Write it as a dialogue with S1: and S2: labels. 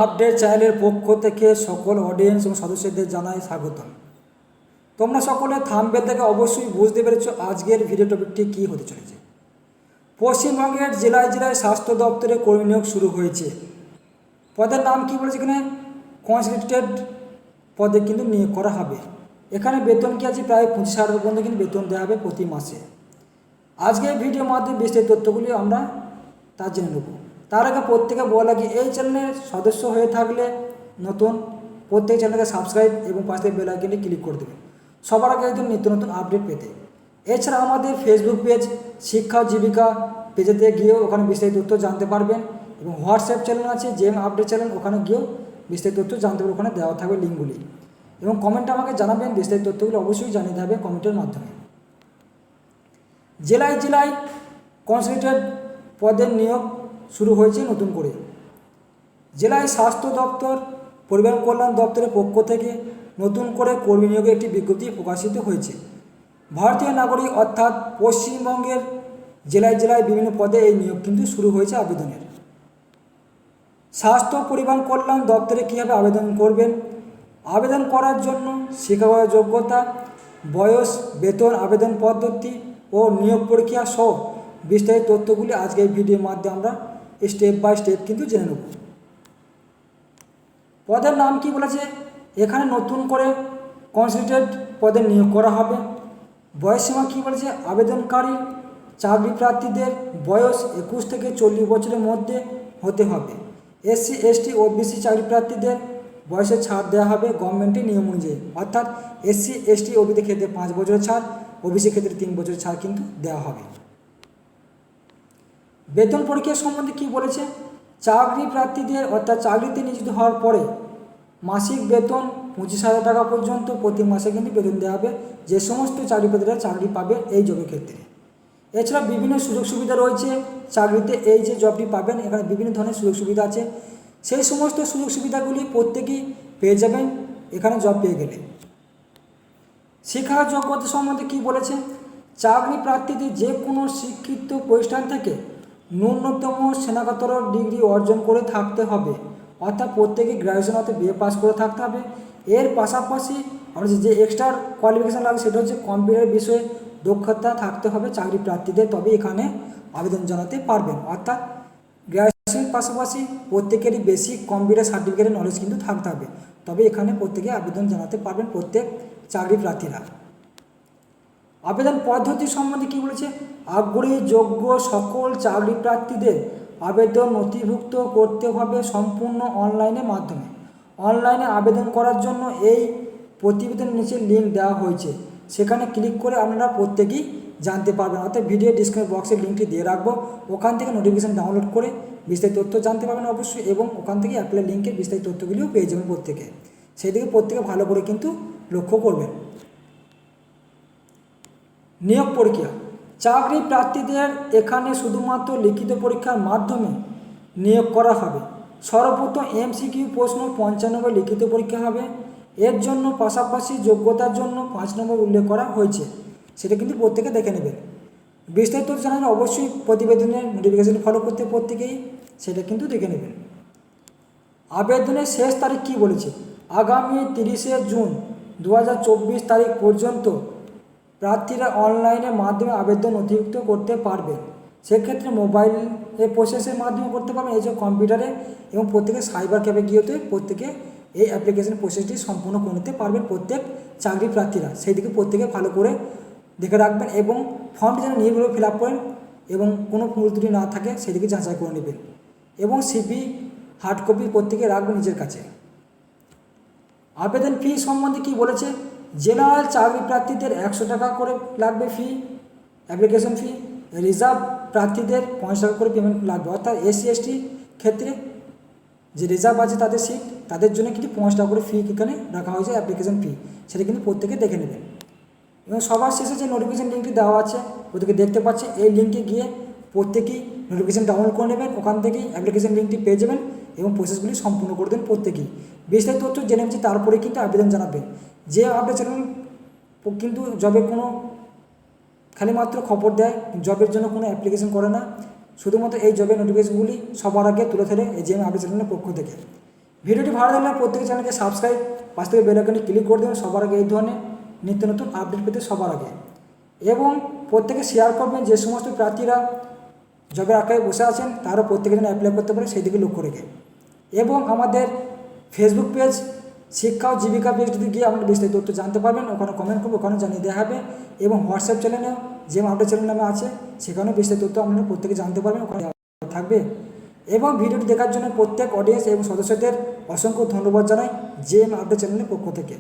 S1: Update চ্যানেলের পক্ষ থেকে সকল অডিয়েন্স এবং সদস্যদের জানাই স্বাগতম। তোমরা সকলে থাম্বনেল থেকে অবশ্যই বুঝতে পেরেছো আজকের ভিডিও টপিকটি কী হতে চলেছে। পশ্চিমবঙ্গের জেলায় জেলায় স্বাস্থ্য দপ্তরে কর্মী নিয়োগ শুরু হয়েছে। পদের নাম কী বলেছে এখানে? কনসেন্ট্রেটেড পদে কিন্তু নিয়োগ করা হবে। এখানে বেতন কী আছে? প্রায় 25,000 টাকা পর্যন্ত কিন্তু বেতন দেওয়া হবে প্রতি মাসে। আজকে ভিডিওর মাধ্যমে বিস্তারিত তথ্যগুলি আমরা তা জেনে নেব। তার আগে প্রত্যেকে বলা কি, এই চ্যানেলের সদস্য হয়ে থাকলে নতুন প্রত্যেক চ্যানেলকে সাবস্ক্রাইব এবং পাশে বেল আইকনে ক্লিক করে দেবে সবার আগে একদম নিত্য নতুন আপডেট পেতে। এছাড়া আমাদের ফেসবুক পেজ শিক্ষা ও জীবিকা পেজেতে গিয়েও ওখানে বিস্তারিত তথ্য জানতে পারবেন, এবং হোয়াটসঅ্যাপ চ্যানেল আছে আপডেট চ্যানেল, ওখানে গিয়েও বিস্তারিত তথ্য জানতে পারবেন। ওখানে দেওয়া থাকবে লিঙ্কগুলি, এবং কমেন্টে আমাকে জানাবেন। বিস্তারিত তথ্যগুলো অবশ্যই জানিয়ে দেবে কমেন্টের মাধ্যমে। জেলায় জেলায় কনসেন্ট্রেটেড পদের নিয়োগ শুরু হয়েছে নতুন করে। জেলায় স্বাস্থ্য দপ্তর পরিবার কল্যাণ দপ্তরের পক্ষ থেকে নতুন করে কর্মী নিয়োগের একটি বিজ্ঞপ্তি প্রকাশিত হয়েছে। ভারতীয় নাগরিক অর্থাৎ পশ্চিমবঙ্গের জেলায় জেলায় বিভিন্ন পদে এই নিয়োগ কিন্তু শুরু হয়েছে আবেদনের। স্বাস্থ্য পরিবার কল্যাণ দপ্তরে কীভাবে আবেদন করবেন? আবেদন করার জন্য শিক্ষাগত যোগ্যতা, বয়স, বেতন, আবেদন পদ্ধতি ও নিয়োগ প্রক্রিয়া সহ বিস্তারিত তথ্যগুলি আজকের ভিডিওর মাধ্যমে আমরা স্টেপ বাই স্টেপ কিন্তু জেনে নেব। পদের নাম কি বলেছে? এখানে নতুন করে কনসেন্ট্রেটেড পদে নিয়োগ করা হবে। বয়সসীমা কী বলেছে? আবেদনকারী চাকরি প্রার্থীদের বয়স 21 থেকে 40 বছরের মধ্যে হতে হবে। SC ST OBC চাকরি প্রার্থীদের বয়সে ছাড় দেওয়া হবে গভর্নমেন্টের নিয়ম অনুযায়ী, অর্থাৎ SC ST OBC ক্ষেত্রে 5 বছরের ছাড়, OBC ক্ষেত্রে 3 বছরের ছাড় কিন্তু দেওয়া হবে। বেতন প্রক্রিয়া সম্বন্ধে কি বলেছে? চাকরি প্রার্থীদের অর্থাৎ চাকরিতে নিয়োজিত হওয়ার পরে মাসিক বেতন 25,000 টাকা পর্যন্ত প্রতি মাসে কিন্তু বেতন দেওয়া হবে যে সমস্ত চাকরি প্রার্থীরা চাকরি পাবে এই জবের ক্ষেত্রে। এছাড়া বিভিন্ন সুযোগ সুবিধা রয়েছে চাকরিতে। এই যে জবটি পাবেন এখানে বিভিন্ন ধরনের সুযোগ সুবিধা আছে, সেই সমস্ত সুযোগ সুবিধাগুলি প্রত্যেকেই পেয়ে যাবেন এখানে জব পেয়ে গেলে। শিক্ষাগত যোগ্যতা সম্বন্ধে কি বলেছে? চাকরি প্রার্থীদের যে কোনো শিক্ষিত প্রতিষ্ঠান থেকে ন্যূনতম স্নাতকোত্তর ডিগ্রি অর্জন করে থাকতে হবে, অর্থাৎ প্রত্যেকে গ্র্যাজুয়েশন অর্থাৎ BA পাস করে থাকতে হবে। এর পাশাপাশি আমরা যে এক্সট্রা কোয়ালিফিকেশান লাগবে সেটা হচ্ছে কম্পিউটার বিষয়ে দক্ষতা থাকতে হবে চাকরি প্রার্থীদের, তবে এখানে আবেদন জানাতে পারবেন। অর্থাৎ গ্র্যাজুয়েশনের পাশাপাশি প্রত্যেকেরই বেসিক কম্পিউটার সার্টিফিকেটের নলেজ কিন্তু থাকতে হবে, তবে এখানে প্রত্যেকে আবেদন জানাতে পারবেন প্রত্যেক চাকরি প্রার্থীরা। আবেদন পদ্ধতি সম্বন্ধে কী বলেছে? আগ্রহী যোগ্য সকল চাকরি প্রার্থীদের আবেদন নথিভুক্ত করতে হবে সম্পূর্ণ অনলাইনের মাধ্যমে। অনলাইনে আবেদন করার জন্য এই প্রতিবেদনের নিচে লিঙ্ক দেওয়া হয়েছে, সেখানে ক্লিক করে আপনারা প্রত্যেকেই জানতে পারবেন। অর্থাৎ ভিডিও ডিসক্রিপশন বক্সে লিঙ্কটি দিয়ে রাখবো, ওখান থেকে নোটিফিকেশান ডাউনলোড করে বিস্তারিত তথ্য জানতে পারবেন অবশ্যই, এবং ওখান থেকে অ্যাপ্লাই লিঙ্কের বিস্তারিত তথ্যগুলিও পেয়ে যাবেন প্রত্যেকে। সেই দিকে প্রত্যেকে ভালো করে কিন্তু লক্ষ্য করবেন। নিয়োগ প্রক্রিয়া, চাকরি প্রার্থীদের এখানে শুধুমাত্র লিখিত পরীক্ষার মাধ্যমে নিয়োগ করা হবে। সর্বপ্রথম MCQ প্রশ্ন 55 নম্বর লিখিত পরীক্ষা হবে। এর জন্য পাশাপাশি যোগ্যতার জন্য 5 নম্বর উল্লেখ করা হয়েছে, সেটা কিন্তু প্রত্যেকে দেখে নেবেন। বিস্তারিত জানালে অবশ্যই প্রতিবেদনের নোটিফিকেশন ফলো করতে প্রত্যেকেই সেটা কিন্তু দেখে নেবেন। আবেদনের শেষ তারিখ কি বলেছে? আগামী 30শে জুন 2024 তারিখ পর্যন্ত প্রার্থীরা অনলাইনের মাধ্যমে আবেদন নথিভুক্ত করতে পারবে। সেক্ষেত্রে মোবাইলের প্রসেসের মাধ্যমে করতে পারবেন, এই যে কম্পিউটারে, এবং প্রত্যেকে সাইবার ক্যাফে গিয়েতে প্রত্যেকে এই অ্যাপ্লিকেশন প্রসেসটি সম্পূর্ণ করে নিতে পারবেন প্রত্যেক চাকরি প্রার্থীরা। সেই দিকে প্রত্যেকে ভালো করে দেখে রাখবেন, এবং ফর্মটি যেন নির্ভুলভাবে ফিল আপ করেন এবং কোনো ভুল ত্রুটি না থাকে সেদিকে যাচাই করে নেবেন, এবং CV হার্ড কপি প্রত্যেকে রাখবেন নিজের কাছে। আবেদন ফি সম্বন্ধে কি বলেছে? জেনারেল চাকরি প্রার্থীদের 100 টাকা করে লাগবে ফি, অ্যাপ্লিকেশন ফি। রিজার্ভ প্রার্থীদের 50 টাকা করে পেমেন্ট লাগবে, অর্থাৎ SC ST ক্ষেত্রে যে রিজার্ভ আছে তাদের সিট, তাদের জন্য কিন্তু 50 টাকা করে ফি এখানে রাখা হয়েছে অ্যাপ্লিকেশন ফি, সেটা কিন্তু প্রত্যেকে দেখে নেবেন। এবং সবার শেষে যে নোটিফিকেশান লিঙ্কটি দেওয়া আছে প্রত্যেকে দেখতে পাচ্ছে, এই লিঙ্কে গিয়ে প্রত্যেকেই নোটিফিকেশান ডাউনলোড করে নেবেন, ওখান থেকেই অ্যাপ্লিকেশান লিঙ্কটি পেয়ে যাবেন এবং প্রসেসগুলি সম্পূর্ণ করে দেন প্রত্যেকেই। বিস্তারিত তথ্য জেনে নিচ্ছি, তারপরে কিন্তু আবেদন জানাবেন। যে আপডেট চ্যানেল কিন্তু জবের কোনো খালি মাত্র খবর দেয়, জবের জন্য কোনো অ্যাপ্লিকেশন করে না, শুধুমাত্র এই জবের নোটিফিকেশনগুলি সবার আগে তুলে ধরে এই জেএম আপডেট চ্যানেলের পক্ষ থেকে। ভিডিওটি ভালো লাগলে প্রত্যেক চ্যানেলকে সাবস্ক্রাইব, পাশ থেকে বেল আইকনে ক্লিক করে দেবেন সবার আগে এই ধরনের নিত্য নতুন আপডেট পেতে সবার আগে। এবং প্রত্যেকে শেয়ার করবেন যে সমস্ত প্রার্থীরা জবের আঁকায় বসে আছেন তারও প্রত্যেকে যেন অ্যাপ্লাই করতে পারে সেই দিকে লক্ষ্য রেখে। এবং আমাদের ফেসবুক পেজ শিক্ষা ও জীবিকা পেজ যদি গিয়ে আপনারা বিস্তারিত তথ্য জানতে পারবেন, ওখানে কমেন্ট করবে, ওখানে জানিয়ে দেওয়া হবে। এবং হোয়াটসঅ্যাপ চ্যানেলেও যে আপডেট চ্যানেল নামে আছে সেখানেও বিস্তারিত তথ্য আপনারা প্রত্যেকে জানতে পারবেন, ওখানে থাকবে। এবং ভিডিওটি দেখার জন্য প্রত্যেক অডিয়েন্স এবং সদস্যদের অসংখ্য ধন্যবাদ জানাই জেএম আপডেট চ্যানেলের পক্ষ থেকে।